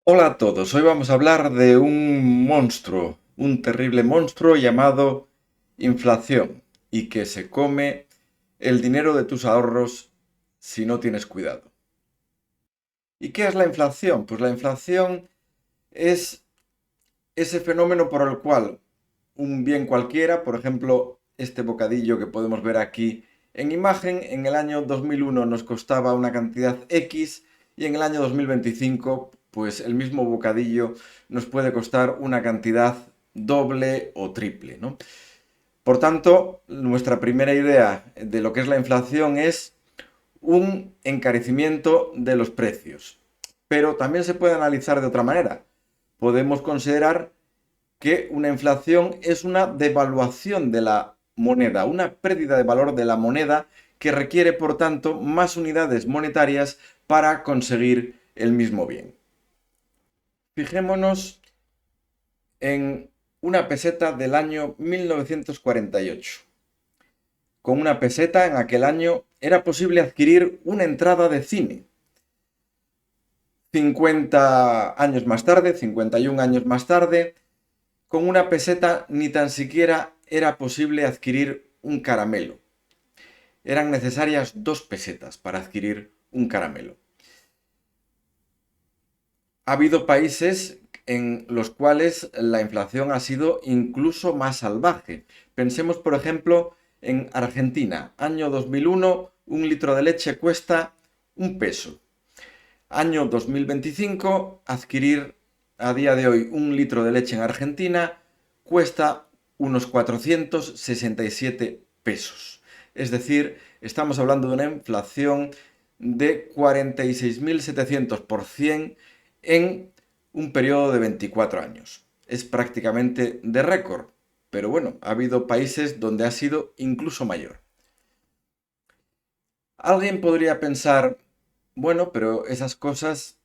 Hola a todos, hoy vamos a hablar de un monstruo, un terrible monstruo llamado inflación y que se come el dinero de tus ahorros si no tienes cuidado. ¿Y qué es la inflación? Pues la inflación es ese fenómeno por el cual un bien cualquiera, por ejemplo, este bocadillo que podemos ver aquí en imagen, en el año 2001 nos costaba una cantidad X y en el año 2025, pues el mismo bocadillo nos puede costar una cantidad doble o triple, ¿no? Por tanto, nuestra primera idea de lo que es la inflación es un encarecimiento de los precios. Pero también se puede analizar de otra manera. Podemos considerar que una inflación es una devaluación de la moneda, una pérdida de valor de la moneda que requiere, por tanto, más unidades monetarias para conseguir el mismo bien. Fijémonos en una peseta del año 1948. Con una peseta en aquel año era posible adquirir una entrada de cine. 50 años más tarde, 51 años más tarde, con una peseta ni tan siquiera era posible adquirir un caramelo. Eran necesarias 2 pesetas para adquirir un caramelo. Ha habido países en los cuales la inflación ha sido incluso más salvaje. Pensemos, por ejemplo, en Argentina. Año 2001, un litro de leche cuesta 1 peso. Año 2025, adquirir a día de hoy un litro de leche en Argentina cuesta unos 467 pesos. Es decir, estamos hablando de una inflación de 46.700% en un periodo de 24 años. Es prácticamente de récord, pero bueno, ha habido países donde ha sido incluso mayor. Alguien podría pensar, bueno, pero esas cosas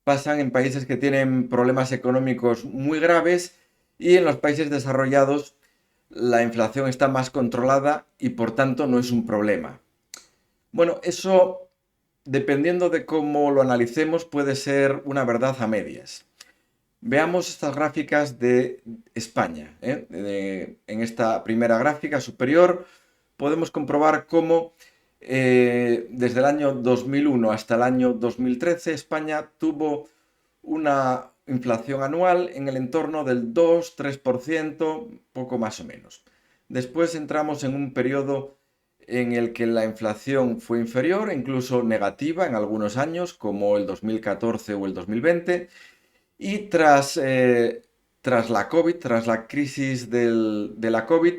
pasan en países que tienen problemas económicos muy graves y en los países desarrollados la inflación está más controlada y por tanto no es un problema. Bueno, eso, dependiendo de cómo lo analicemos, puede ser una verdad a medias. Veamos estas gráficas de España, ¿eh? En esta primera gráfica superior podemos comprobar cómo desde el año 2001 hasta el año 2013 España tuvo una inflación anual en el entorno del 2-3%, poco más o menos. Después entramos en un periodo en el que la inflación fue inferior, incluso negativa en algunos años, como el 2014 o el 2020, y tras la COVID, tras la crisis de la COVID,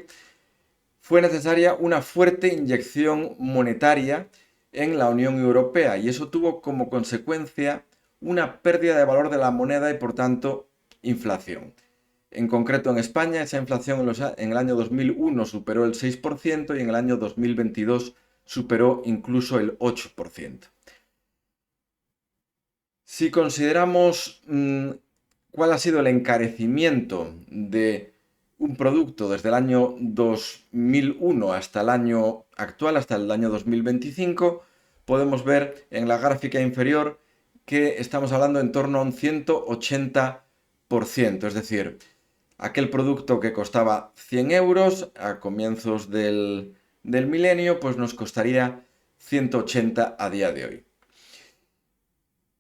fue necesaria una fuerte inyección monetaria en la Unión Europea y eso tuvo como consecuencia una pérdida de valor de la moneda y por tanto inflación. En concreto en España esa inflación en el año 2001 superó el 6% y en el año 2022 superó incluso el 8%. Si consideramos cuál ha sido el encarecimiento de un producto desde el año 2001 hasta el año actual, hasta el año 2025, podemos ver en la gráfica inferior que estamos hablando en torno a un 180%, es decir, aquel producto que costaba 100 euros a comienzos del milenio, pues nos costaría 180 a día de hoy.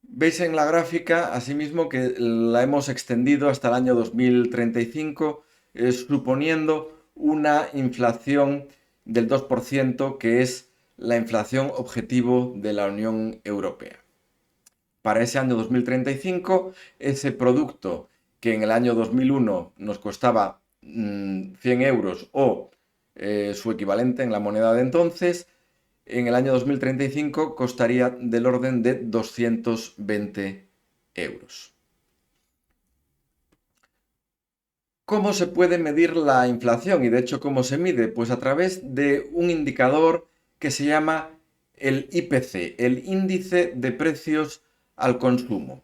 Veis en la gráfica, asimismo, que la hemos extendido hasta el año 2035, suponiendo una inflación del 2%, que es la inflación objetivo de la Unión Europea. Para ese año 2035, ese producto que en el año 2001 nos costaba 100 euros o su equivalente en la moneda de entonces, en el año 2035 costaría del orden de 220 euros. ¿Cómo se puede medir la inflación? Y de hecho, ¿cómo se mide? Pues a través de un indicador que se llama el IPC, el índice de precios al consumo.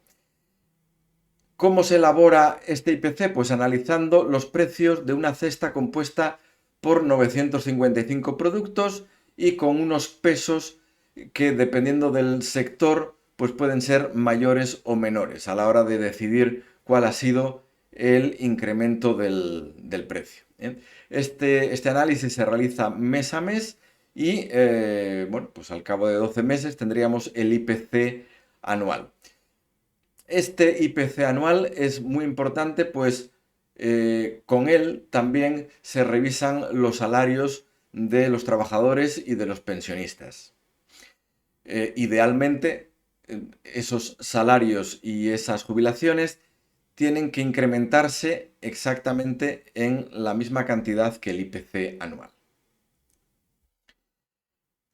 ¿Cómo se elabora este IPC? Pues analizando los precios de una cesta compuesta por 955 productos y con unos pesos que, dependiendo del sector, pues pueden ser mayores o menores a la hora de decidir cuál ha sido el incremento del precio. Este análisis se realiza mes a mes y, bueno, pues al cabo de 12 meses tendríamos el IPC anual. Este IPC anual es muy importante, pues con él también se revisan los salarios de los trabajadores y de los pensionistas. Idealmente, esos salarios y esas jubilaciones tienen que incrementarse exactamente en la misma cantidad que el IPC anual.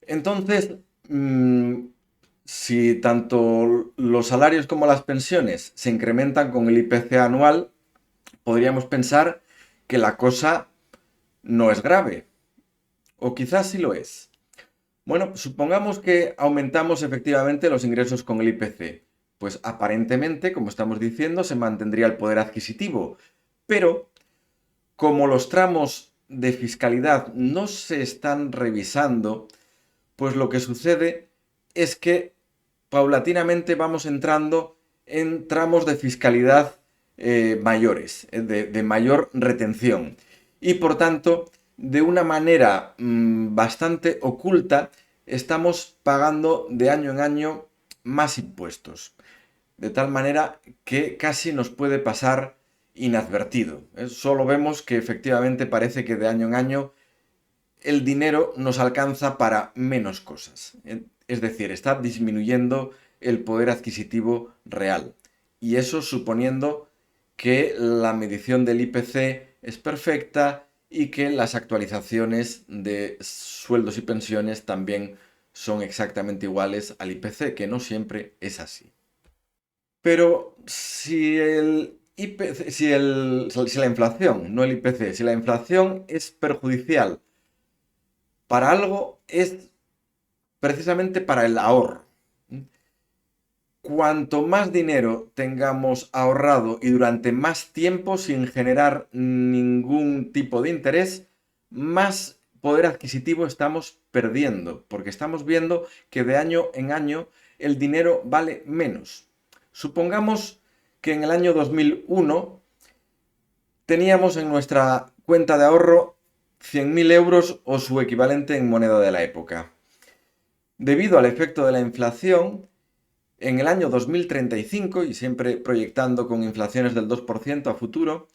Entonces, si tanto los salarios como las pensiones se incrementan con el IPC anual, podríamos pensar que la cosa no es grave, o quizás sí lo es. Bueno, supongamos que aumentamos efectivamente los ingresos con el IPC. Pues aparentemente, como estamos diciendo, se mantendría el poder adquisitivo. Pero, como los tramos de fiscalidad no se están revisando, pues lo que sucede es que paulatinamente vamos entrando en tramos de fiscalidad mayores, de mayor retención. Y por tanto, de una manera bastante oculta, estamos pagando de año en año más impuestos. De tal manera que casi nos puede pasar inadvertido. Solo vemos que efectivamente parece que de año en año el dinero nos alcanza para menos cosas. Es decir, está disminuyendo el poder adquisitivo real. Y eso suponiendo que la medición del IPC es perfecta y que las actualizaciones de sueldos y pensiones también son exactamente iguales al IPC, que no siempre es así. Pero si el IPC, si la inflación, no el IPC, si la inflación es perjudicial para algo, es precisamente para el ahorro. Cuanto más dinero tengamos ahorrado y durante más tiempo sin generar ningún tipo de interés, más poder adquisitivo estamos perdiendo, porque estamos viendo que de año en año el dinero vale menos. Supongamos que en el año 2001 teníamos en nuestra cuenta de ahorro 100.000 euros o su equivalente en moneda de la época. Debido al efecto de la inflación, en el año 2035, y siempre proyectando con inflaciones del 2% a futuro,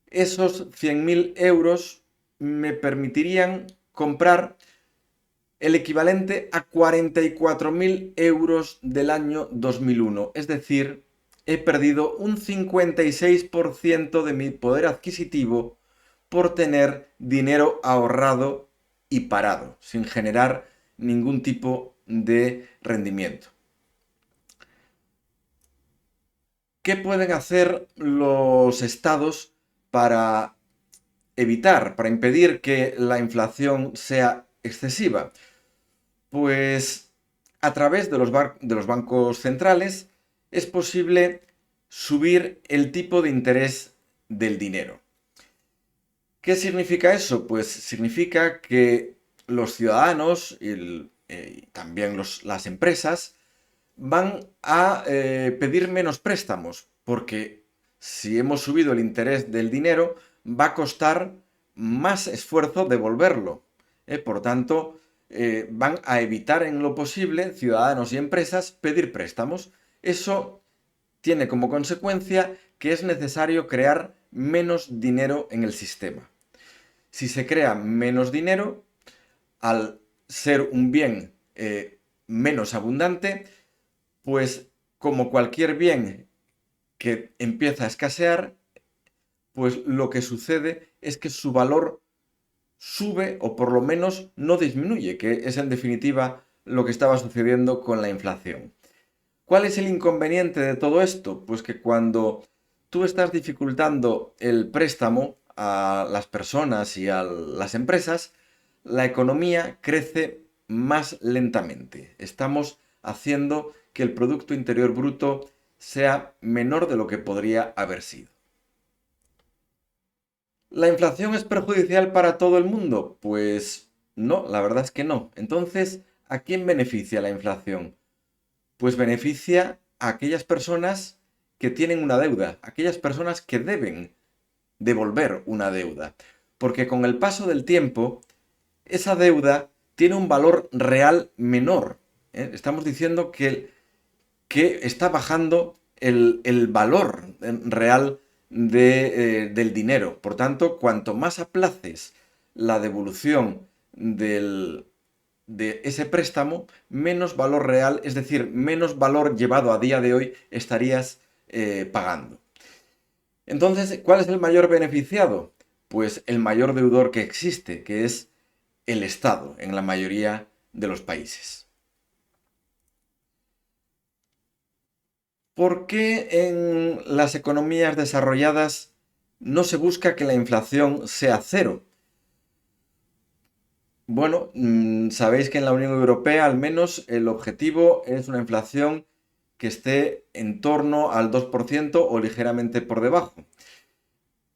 esos 100.000 euros me permitirían comprar el equivalente a 44.000 euros del año 2001. Es decir, he perdido un 56% de mi poder adquisitivo por tener dinero ahorrado y parado, sin generar ningún tipo de rendimiento. ¿Qué pueden hacer los estados para evitar, para impedir que la inflación sea excesiva? Pues a través de los bancos centrales es posible subir el tipo de interés del dinero. ¿Qué significa eso? Pues significa que los ciudadanos y también las empresas van a pedir menos préstamos, porque si hemos subido el interés del dinero, va a costar más esfuerzo devolverlo. Por tanto, van a evitar en lo posible, ciudadanos y empresas, pedir préstamos. Eso tiene como consecuencia que es necesario crear menos dinero en el sistema. Si se crea menos dinero, al ser un bien menos abundante, pues como cualquier bien que empieza a escasear, pues lo que sucede es que su valor sube o por lo menos no disminuye, que es en definitiva lo que estaba sucediendo con la inflación. ¿Cuál es el inconveniente de todo esto? Pues que cuando tú estás dificultando el préstamo a las personas y a las empresas, la economía crece más lentamente. Estamos haciendo que el Producto Interior Bruto sea menor de lo que podría haber sido. ¿La inflación es perjudicial para todo el mundo? Pues no, la verdad es que no. Entonces, ¿a quién beneficia la inflación? pues beneficia a aquellas personas que tienen una deuda, aquellas personas que deben devolver una deuda. Porque con el paso del tiempo, esa deuda tiene un valor real menor. Estamos diciendo que está bajando el valor real del dinero. Por tanto, cuanto más aplaces la devolución de ese préstamo, menos valor real, es decir, menos valor llevado a día de hoy estarías pagando. Entonces, ¿cuál es el mayor beneficiado? Pues el mayor deudor que existe, que es el Estado en la mayoría de los países. ¿Por qué en las economías desarrolladas no se busca que la inflación sea cero? Bueno, sabéis que en la Unión Europea al menos el objetivo es una inflación que esté en torno al 2% o ligeramente por debajo.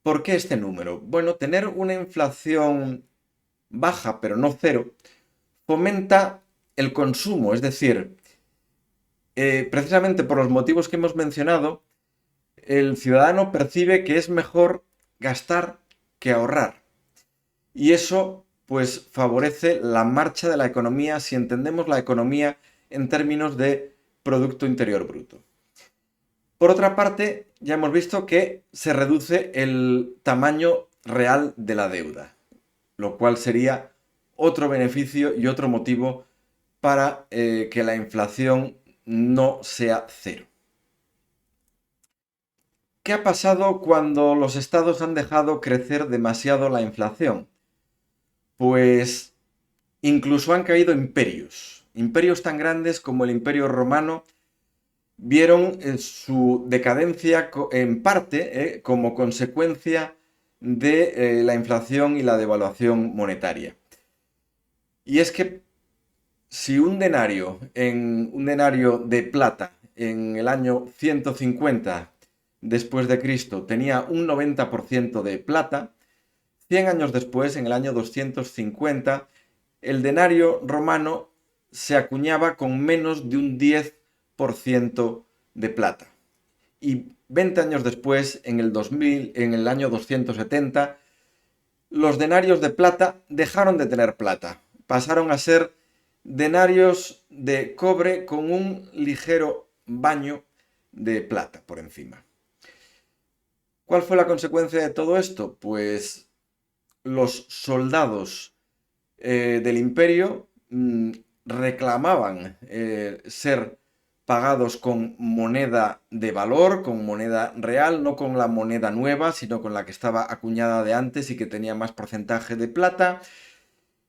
¿Por qué este número? Bueno, tener una inflación baja, pero no cero, fomenta el consumo, es decir, precisamente por los motivos que hemos mencionado, el ciudadano percibe que es mejor gastar que ahorrar. Y eso, pues, favorece la marcha de la economía si entendemos la economía en términos de Producto Interior Bruto. Por otra parte, ya hemos visto que se reduce el tamaño real de la deuda, lo cual sería otro beneficio y otro motivo para que la inflación no sea cero. ¿Qué ha pasado cuando los estados han dejado crecer demasiado la inflación? Pues incluso han caído imperios. Imperios tan grandes como el Imperio Romano vieron su decadencia en parte como consecuencia de la inflación y la devaluación monetaria. Y es que si un denario de plata en el año 150 después de Cristo tenía un 90% de plata, 100 años después, en el año 250, el denario romano se acuñaba con menos de un 10% de plata. Y 20 años después, en el 2000, en el año 270, los denarios de plata dejaron de tener plata. Pasaron a ser denarios de cobre con un ligero baño de plata por encima. ¿Cuál fue la consecuencia de todo esto? Pues los soldados del imperio reclamaban ser pagados con moneda de valor, con moneda real, no con la moneda nueva, sino con la que estaba acuñada de antes y que tenía más porcentaje de plata.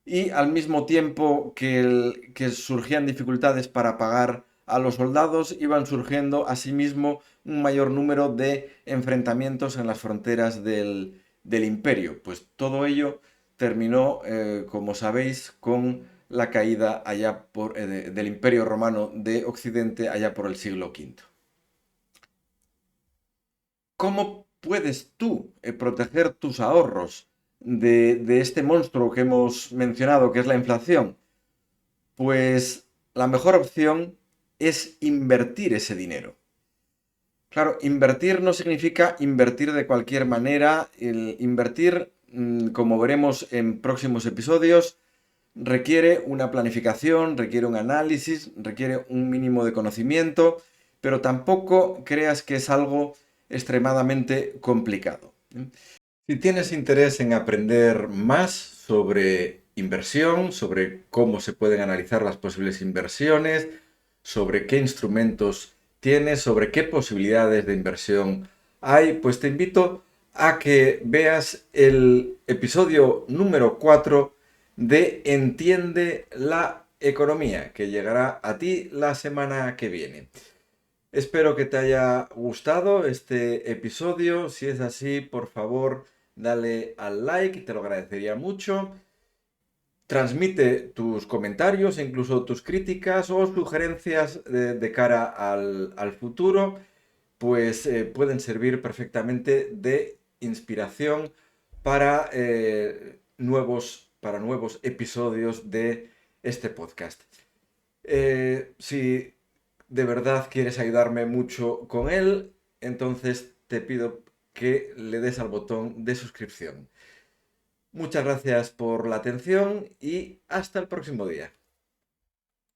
Y al mismo tiempo que surgían dificultades para pagar a los soldados, iban surgiendo asimismo un mayor número de enfrentamientos en las fronteras del imperio. Pues todo ello terminó, como sabéis, con la caída del Imperio Romano de Occidente allá por el siglo V. ¿Cómo puedes tú proteger tus ahorros de este monstruo que hemos mencionado, que es la inflación? Pues la mejor opción es invertir ese dinero. Claro, invertir no significa invertir de cualquier manera. El invertir, como veremos en próximos episodios, requiere una planificación, requiere un análisis, requiere un mínimo de conocimiento, pero tampoco creas que es algo extremadamente complicado. Si tienes interés en aprender más sobre inversión, sobre cómo se pueden analizar las posibles inversiones, sobre qué instrumentos tienes, sobre qué posibilidades de inversión hay, pues te invito a que veas el episodio número 4 de Entiende la Economía, que llegará a ti la semana que viene. Espero que te haya gustado este episodio. Si es así, por favor, dale al like, te lo agradecería mucho. Transmite tus comentarios, incluso tus críticas o sugerencias de cara al futuro, pues pueden servir perfectamente de inspiración para, para nuevos episodios de este podcast. Si de verdad quieres ayudarme mucho con él, entonces te pido que le des al botón de suscripción. Muchas gracias por la atención y hasta el próximo día.